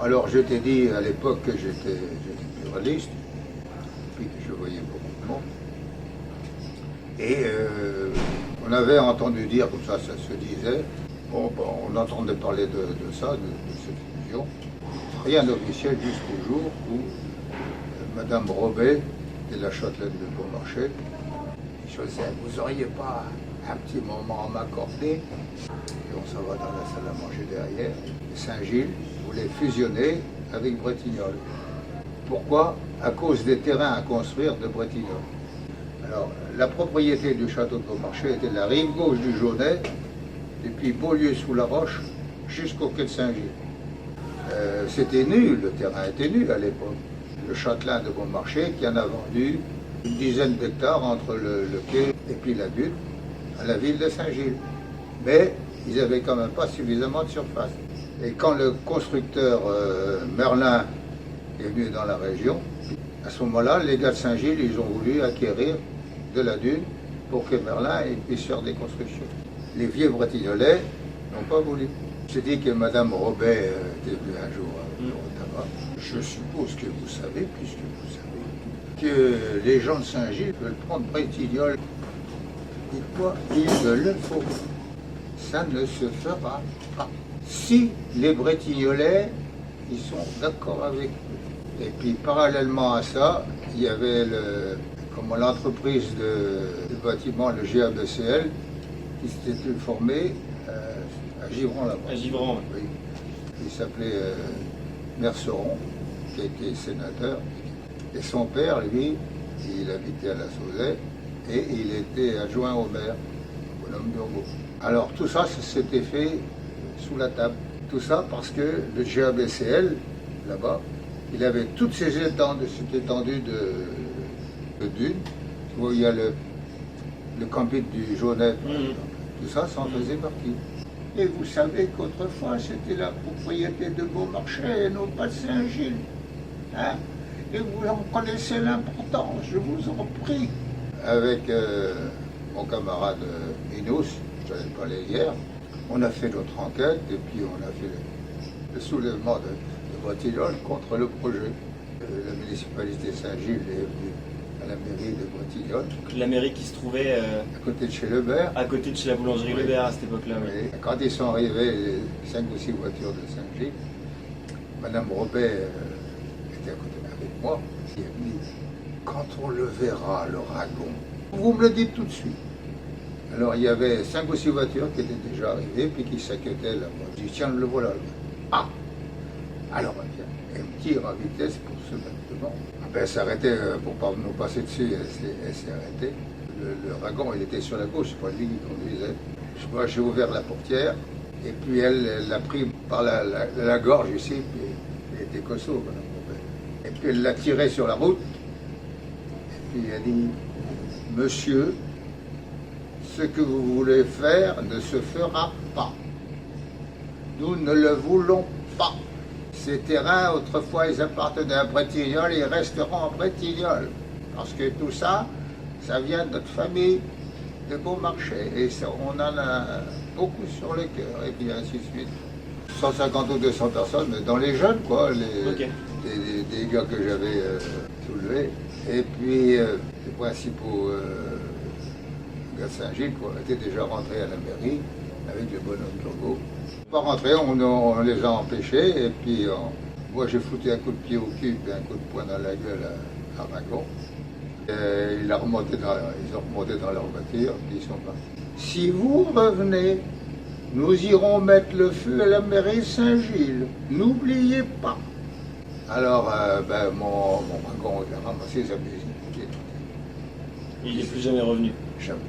Alors je t'ai dit à l'époque que j'étais pluraliste, puis que je voyais beaucoup de monde. Et on avait entendu dire, comme ça se disait, bon, on entendait parler de ça, de cette fusion. Rien d'officiel jusqu'au jour où Madame Robet, de la châtelaine de Beaumarchais, Joseph, vous n'auriez pas un petit moment à m'accorder? Et on s'en va dans la salle à manger derrière. Saint-Gilles voulait fusionner avec Bretignolles. Pourquoi? À cause des terrains à construire de Bretignolles. Alors, la propriété du château de Beaumarchais était la rive gauche du Jaunet, depuis Beaulieu-sous-la-Roche jusqu'au quai de Saint-Gilles. C'était nu, le terrain était nu à l'époque. Le châtelain de Beaumarchais qui en a vendu une dizaine d'hectares entre le quai et puis la dune à la ville de Saint-Gilles. Mais ils n'avaient quand même pas suffisamment de surface. Et quand le constructeur Merlin est venu dans la région, à ce moment-là, les gars de Saint-Gilles, ils ont voulu acquérir de la dune pour que Merlin puisse faire des constructions. Les vieux Bretignolais n'ont pas voulu. J'ai dit que Madame Robet était venue un jour au tabac. Je suppose que vous savez, puisque vous savez, que les gens de Saint-Gilles veulent prendre Bretignolles. Et quoi? Il me le faut. Ça ne se fera pas. Si les Bretignolais, ils sont d'accord avec nous. Et puis parallèlement à ça, il y avait l'entreprise de bâtiment, le GABCL, qui s'était formée à Givron là-bas. À Givron, oui. Il s'appelait Merceron, qui a été sénateur. Et son père, lui, il habitait à la Sauzet et il était adjoint au maire, au bonhomme Burgot. Alors tout ça, ça s'était fait sous la table. Tout ça parce que le GABCL, là-bas, il avait toutes ces étendues, cette étendue de dunes, où il y a le camping du Jaunet, tout ça, ça en faisait partie. Et vous savez qu'autrefois, c'était la propriété de Beaumarchais et non pas de Saint-Gilles. Hein? Et vous en connaissez l'importance, je vous en prie. Avec mon camarade Minos, je n'avais pas parlé hier, on a fait notre enquête et puis on a fait le soulèvement de Bretignolles contre le projet. La municipalité de Saint-Gilles est venue à la mairie de Bretignolles. La mairie qui se trouvait à côté de chez Lebert. À côté de chez la boulangerie Lebert à cette époque-là. Oui. Et quand ils sont arrivés, les 5 ou 6 voitures de Saint-Gilles, Madame Robet était à côté avec moi. Elle a dit, quand on le verra, le ragon, vous me le dites tout de suite. Alors il y avait 5 ou 6 voitures qui étaient déjà arrivées, puis qui s'inquiétaient là. Je dis, tiens, le voilà. Ah! Alors elle me tire à vitesse pour se mettre devant. Elle s'est arrêtée pour ne pas nous passer dessus, elle s'est arrêtée. Le wagon, il était sur la gauche, c'est pas lui qui conduisait. Moi, j'ai ouvert la portière, et puis elle l'a pris par la gorge ici, puis elle était costaud, Madame Robet. Et puis elle l'a tiré sur la route, et puis elle dit, monsieur, ce que vous voulez faire ne se fera pas. Nous ne le voulons pas. Ces terrains, autrefois, ils appartenaient à Bretignolles et ils resteront à Bretignolles. Parce que tout ça, ça vient de notre famille de Beaumarchais. Et ça, on en a beaucoup sur le cœur, et puis ainsi de suite. 150 ou 200 personnes, mais dans les jeunes, quoi, des gars que j'avais soulevés. Et puis, les principaux gars de Saint-Gilles, étaient déjà rentrés à la mairie avec le bonhomme Burgot. Pas rentrés, on les a empêchés, et puis moi j'ai foutu un coup de pied au cul et un coup de poing dans la gueule à Ragon. Ils ont remonté dans leur voiture, puis ils sont partis. Si vous revenez, nous irons mettre le feu à la mairie Saint-Gilles. N'oubliez pas. Alors, mon Ragon a ramassé sa musique. Il n'est plus jamais revenu. Jamais.